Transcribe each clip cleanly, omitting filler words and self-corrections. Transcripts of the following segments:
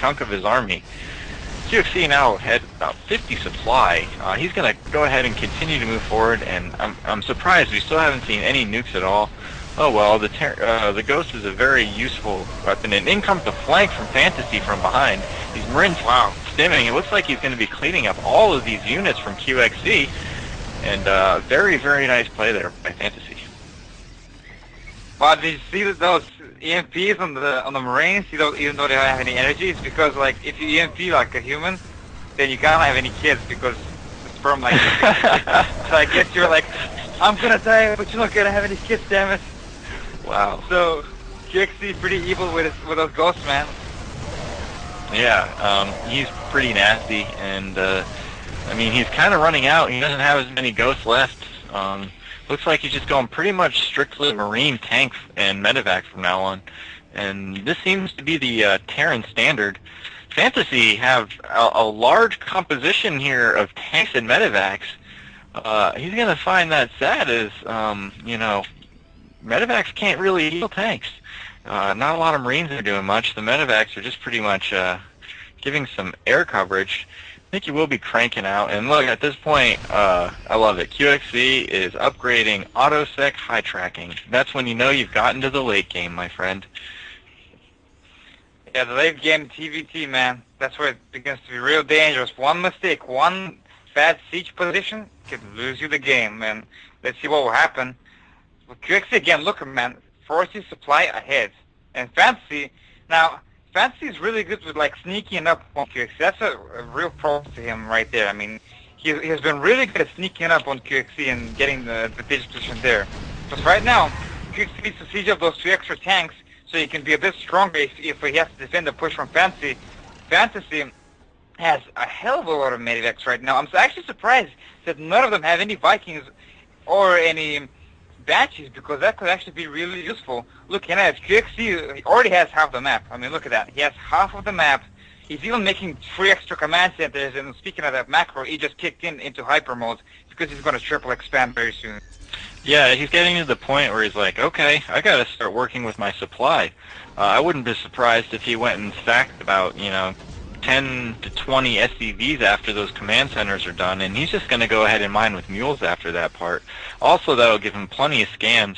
chunk of his army. coLqxc now had about 50 supply. He's going to go ahead and continue to move forward, and I'm surprised we still haven't seen any nukes at all. Oh well, the Ghost is a very useful weapon, and in comes the flank from FTaTcFantaSy from behind. These Marines, wow, stimming. It looks like he's going to be cleaning up all of these units from coLqxc, and very, very nice play there by FTaTcFantaSy. Wow, did you see those EMPs on the Marines? You don't, even though they don't have any energy, it's because like if you EMP like a human, then you can't have any kids because the sperm like. So I guess you're like, I'm gonna die, but you're not gonna have any kids, damn it. Wow. So coLqxc pretty evil with those ghosts, man. Yeah, he's pretty nasty, and I mean he's kind of running out. He doesn't have as many ghosts left. Looks like he's just going pretty much strictly Marine, tank, and medevac from now on. And this seems to be the Terran standard. FTaTcFantaSy have a large composition here of tanks and medevacs. He's going to find that sad as, you know, medevacs can't really heal tanks. Not a lot of Marines are doing much. The medevacs are just pretty much giving some air coverage. I think you will be cranking out, and look, at this point, I love it. coLqxc is upgrading autosec high tracking. That's when you know you've gotten to the late game, my friend. Yeah, the late game TVT, man. That's where it begins to be real dangerous. One mistake, one bad siege position could lose you the game, and let's see what will happen. With coLqxc again, look, man, forces supply ahead, and FTaTcFantaSy now. FTaTcFantaSy is really good with like sneaking up on coLqxc. That's a real pro to him right there. I mean, he has been really good at sneaking up on coLqxc and getting the advantage position there. Because right now, coLqxc needs to siege up those 2 extra tanks so he can be a bit stronger if he has to defend the push from FTaTcFantaSy. FTaTcFantaSy has a hell of a lot of medevacs right now. I'm actually surprised that none of them have any Vikings or any Banshees, because that could actually be really useful. Looking at it, coLqxc already has half the map. I mean, look at that. He has half of the map. He's even making 3 extra command centers, and speaking of that macro, he just kicked into hyper mode because he's going to triple expand very soon. Yeah, he's getting to the point where he's like, okay, I got to start working with my supply. I wouldn't be surprised if he went and stacked about, you know, 10 to 20 SCVs after those command centers are done, and he's just going to go ahead and mine with mules after that part. Also, that'll give him plenty of scans.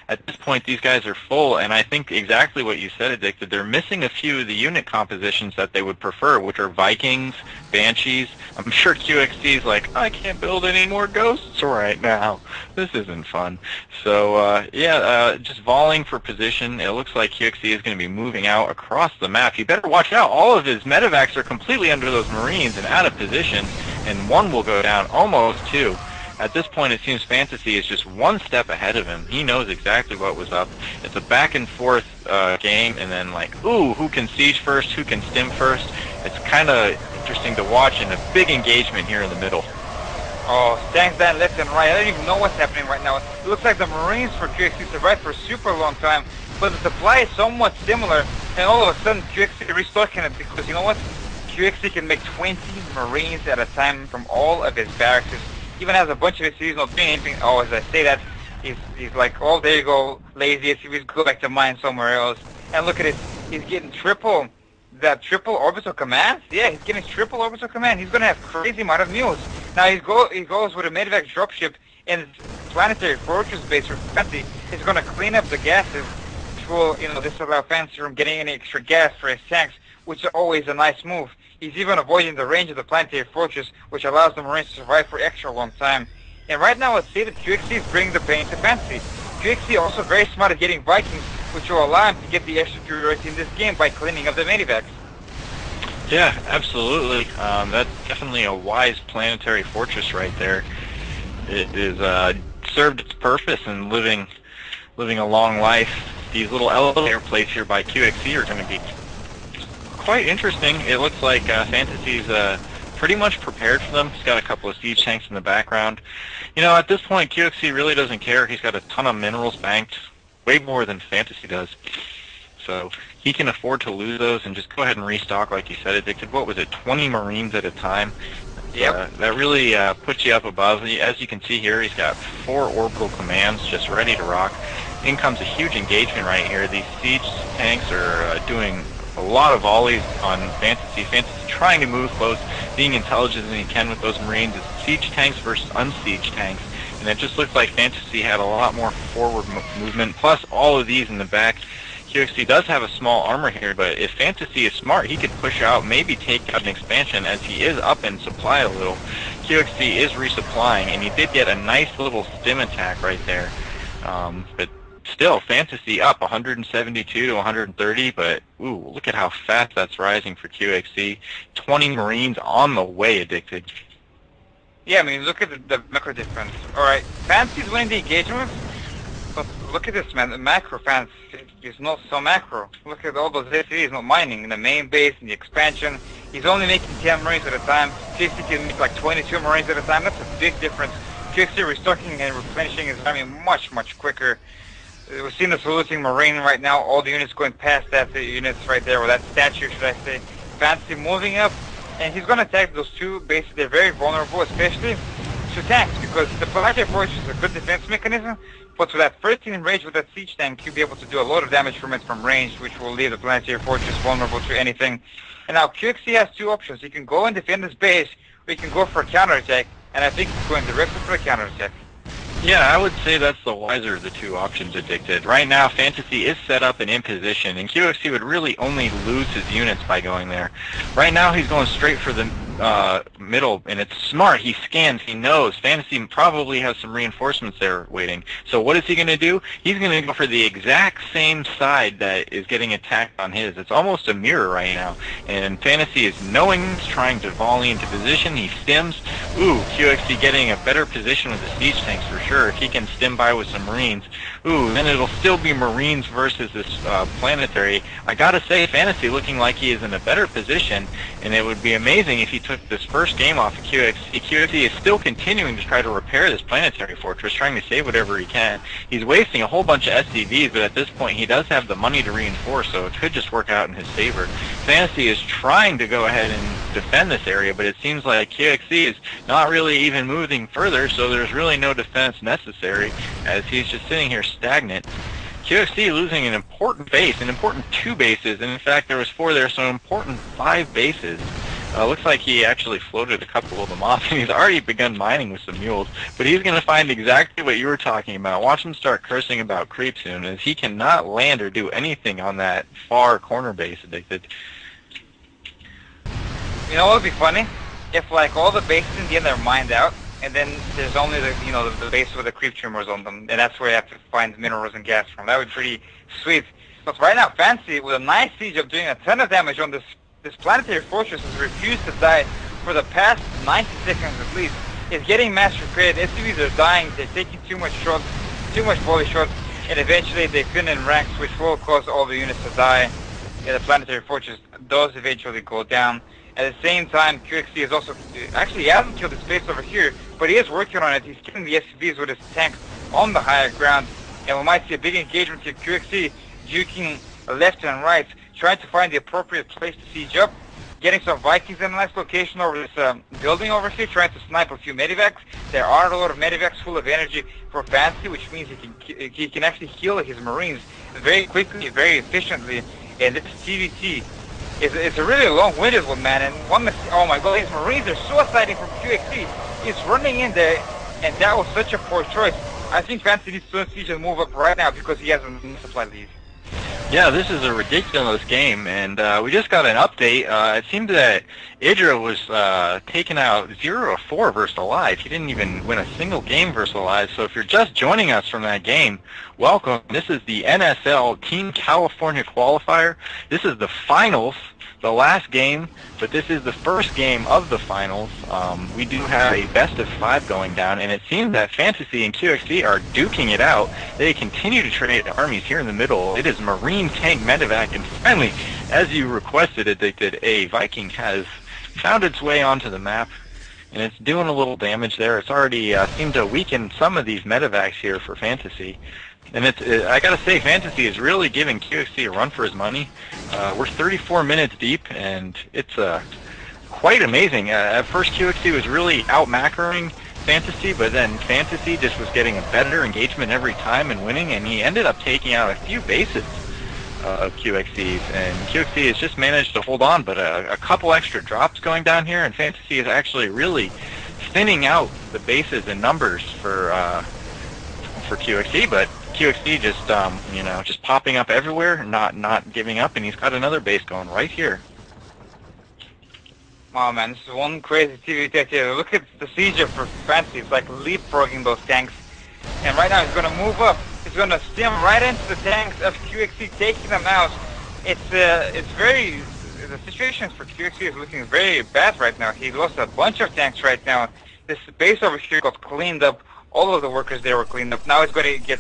At this point, these guys are full, and I think exactly what you said, Addicted. They're missing a few of the unit compositions that they would prefer, which are Vikings, Banshees. I'm sure coLqxc's like, I can't build any more ghosts right now. This isn't fun. So, yeah, just volleying for position. It looks like coLqxc is going to be moving out across the map. You better watch out. All of his medevacs are completely under those Marines and out of position, and one will go down, almost 2. At this point, it seems FTaTcFantaSy is just one step ahead of him. He knows exactly what was up. It's a back-and-forth game, and then, like, ooh, who can siege first, who can stim first? It's kind of interesting to watch, and a big engagement here in the middle. Oh, tanks down left and right. I don't even know what's happening right now. It looks like the Marines for coLqxc survived for a super long time, but the supply is somewhat similar, and all of a sudden coLqxc is restocking it because, you know what? coLqxc can make 20 Marines at a time from all of his barracks. Even has a bunch of SCVs not doing anything. Oh, as I say that, he's like, oh, there you go, lazy SCVs, go back to mine somewhere else. And look at it, he's getting triple orbital commands. Yeah, he's getting triple orbital command. He's gonna have crazy amount of mules. Now he goes with a medevac dropship and his planetary fortress base for FTaTcFantaSy. He's gonna clean up the gases, which will, you know, disallow FTaTcFantaSy from getting any extra gas for his tanks, which is always a nice move. He's even avoiding the range of the planetary fortress, which allows the Marines to survive for extra long time. And right now, let's say that coLqxc is bringing the pain to FTaTcFantaSy. coLqxc also very smart at getting Vikings, which will allow him to get the extra superiority in this game by cleaning up the medevacs. Yeah, absolutely. That's definitely a wise planetary fortress right there. It is served its purpose in living a long life. These little elevator plates here by coLqxc are going to be quite interesting. It looks like FTaTcFantaSy's pretty much prepared for them. He's got a couple of siege tanks in the background. You know, at this point, coLqxc really doesn't care. He's got a ton of minerals banked, way more than FTaTcFantaSy does. So he can afford to lose those and just go ahead and restock, like you said, Addicted. What was it, 20 Marines at a time? Yep. That really puts you up above. As you can see here, he's got 4 orbital commands just ready to rock. In comes a huge engagement right here. These siege tanks are doing a lot of volleys on Fantasy. Fantasy trying to move close, being intelligent as he can with those Marines. It's siege tanks versus unsiege tanks. And it just looked like Fantasy had a lot more forward movement, plus all of these in the back. QXC does have a small armor here, but if Fantasy is smart, he could push out, maybe take out an expansion, as he is up in supply a little. QXC is resupplying, and he did get a nice little stim attack right there. But still, Fantasy up 172 to 130, but ooh, look at how fast that's rising for QXC. 20 Marines on the way, Addicted. Yeah, I mean, look at the macro difference. Alright, Fantasy's winning the engagement, but look at this, man. The macro Fantasy is not so macro. Look at all those SCVs not mining in the main base, in the expansion. He's only making 10 Marines at a time. QXC can make like 22 Marines at a time. That's a big difference. QXC restocking and replenishing his army much, much quicker. We're seeing the saluting Marine right now. All the units going past that units right there, or that statue, should I say. Fantasy moving up. And he's going to attack those two bases. They're very vulnerable, especially to tanks, because the planetary fortress is a good defense mechanism, but with that 13 range with that siege tank, you'll be able to do a lot of damage from it from range, which will leave the planetary fortress vulnerable to anything. And now QXC has two options. He can go and defend his base, or he can go for a counterattack, and I think he's going directly for a counterattack. Yeah, I would say that's the wiser of the two options, Addicted. Right now, Fantasy is set up and in position, and QXC would really only lose his units by going there. Right now, he's going straight for the middle, and it's smart. He scans. He knows. Fantasy probably has some reinforcements there waiting. So what is he going to do? He's going to go for the exact same side that is getting attacked on his. It's almost a mirror right now, and Fantasy is knowing he's trying to volley into position. He stims. Ooh, QXC getting a better position with the siege tanks for sure. If he can stim by with some Marines, ooh, then it'll still be Marines versus this planetary. I gotta say, Fantasy looking like he is in a better position, and it would be amazing if he took this first game off of QXC. QXC is still continuing to try to repair this planetary fortress, trying to save whatever he can. He's wasting a whole bunch of SCVs, but at this point he does have the money to reinforce, so it could just work out in his favor. Fantasy is trying to go ahead and defend this area, but it seems like QXC is not really even moving further, so there's really no defense necessary, as he's just sitting here stagnant. QXC losing an important base, an important 2 bases, and in fact there was 4 there, so an important 5 bases. Looks like he actually floated a couple of them off, and he's already begun mining with some mules, but he's going to find exactly what you were talking about. Watch him start cursing about creep soon, as he cannot land or do anything on that far corner base, Addicted. You know what would be funny? If like all the bases in the end are mined out, and then there's only the the base with the creep tumors on them, and that's where you have to find minerals and gas from. That would be pretty sweet. But right now, Fantasy, with a nice siege of doing a ton of damage on this planetary fortress, has refused to die for the past 90 seconds at least. Is getting mass recreated. SCVs are dying. They're taking too much shots, too much volley shots, and eventually they thin in ranks, which will cause all the units to die. And the planetary fortress does eventually go down. At the same time, QXC is also, actually he hasn't killed his base over here, but he is working on it. He's killing the SCVs with his tanks on the higher ground, and we might see a big engagement here. QXC duking left and right, trying to find the appropriate place to siege up, getting some Vikings in a nice location over this building over here, trying to snipe a few medivacs. There are a lot of medivacs full of energy for Fantasy, which means he can actually heal his Marines very quickly, very efficiently, and this TVT it's a really long-winded one, man, and oh my god, his Marines are suiciding from QXC. He's running in there, and that was such a poor choice. I think Fantasy needs to siege and move up right now because he has a supply lead. Yeah, this is a ridiculous game, and we just got an update. It seemed that Idra was taken out 0-4 versus Alive. He didn't even win a single game versus Alive, so if you're just joining us from that game, welcome. This is the NSL Team California Qualifier. This is the finals, the last game, but this is the first game of the finals. We do have a best-of-5 going down, and it seems that Fantasy and QXC are duking it out. They continue to trade armies here in the middle. It is Marine, Tank, Medevac, and finally, as you requested, Addicted, a Viking has found its way onto the map, and it's doing a little damage there. It's already seemed to weaken some of these Medevacs here for Fantasy. And I gotta say, Fantasy is really giving QXC a run for his money. We're 34 minutes deep, and it's quite amazing. At first, QXC was out out-macroing Fantasy, but then Fantasy just was getting a better engagement every time and winning, and he ended up taking out a few bases. of QXC's, and QXC has just managed to hold on, but a couple extra drops going down here, and Fantasy is actually really thinning out the bases and numbers for QXC, but QXC just just popping up everywhere, not giving up, and he's got another base going right here. Wow, man, this is one crazy TV tech here. Look at the siege for Fantasy. It's like leapfrogging those tanks. And right now he's going to move up. He's going to stim right into the tanks of QXC, taking them out. The situation for QXC is looking very bad right now. He lost a bunch of tanks right now. This base over here got cleaned up. All of the workers there were cleaned up. Now he's going to get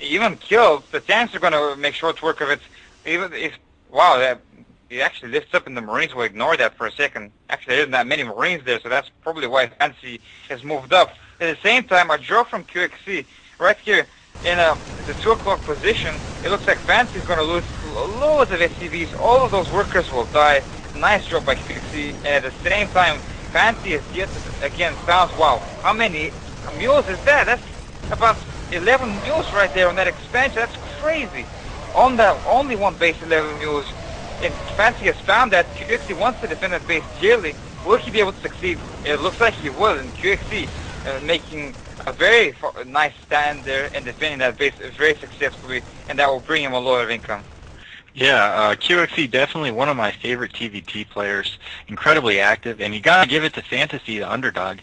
even killed. The tanks are going to make short work of it. Even if, wow, he actually lifts up, and the Marines will ignore that for a second. Actually, there isn't that many Marines there, so that's probably why Fantasy has moved up. At the same time, a draw from QXC right here in the 2 o'clock position. It looks like Fantasy is going to lose loads of SCVs. All of those workers will die. Nice job by QXC. And at the same time, Fantasy has yet again found, wow, how many mules is that? That's about 11 mules right there on that expansion. That's crazy. On that, only one base, 11 mules. And Fantasy has found that QXC wants to defend that base dearly. Will he be able to succeed? It looks like he will, and QXC making a very nice stand there and defending that base very successfully, and that will bring him a lot of income. Yeah, QXC definitely one of my favorite TVT players. Incredibly active, and you gotta give it to Fantasy, the underdog.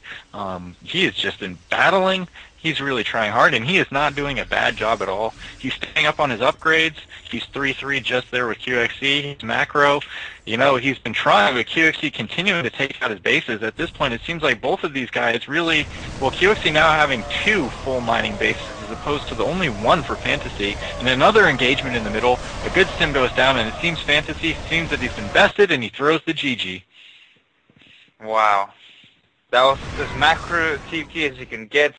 He has just been battling. He's really trying hard, and he is not doing a bad job at all. He's staying up on his upgrades. He's 3-3 just there with QXC. He's macro. You know, he's been trying, but QXC continuing to take out his bases. At this point, it seems like both of these guys really, well, QXC now having 2 full mining bases as opposed to the only 1 for Fantasy. And another engagement in the middle. A good stim goes down, and it seems Fantasy seems that he's been bested, and he throws the GG. Wow. That was as macro TVT as you can get.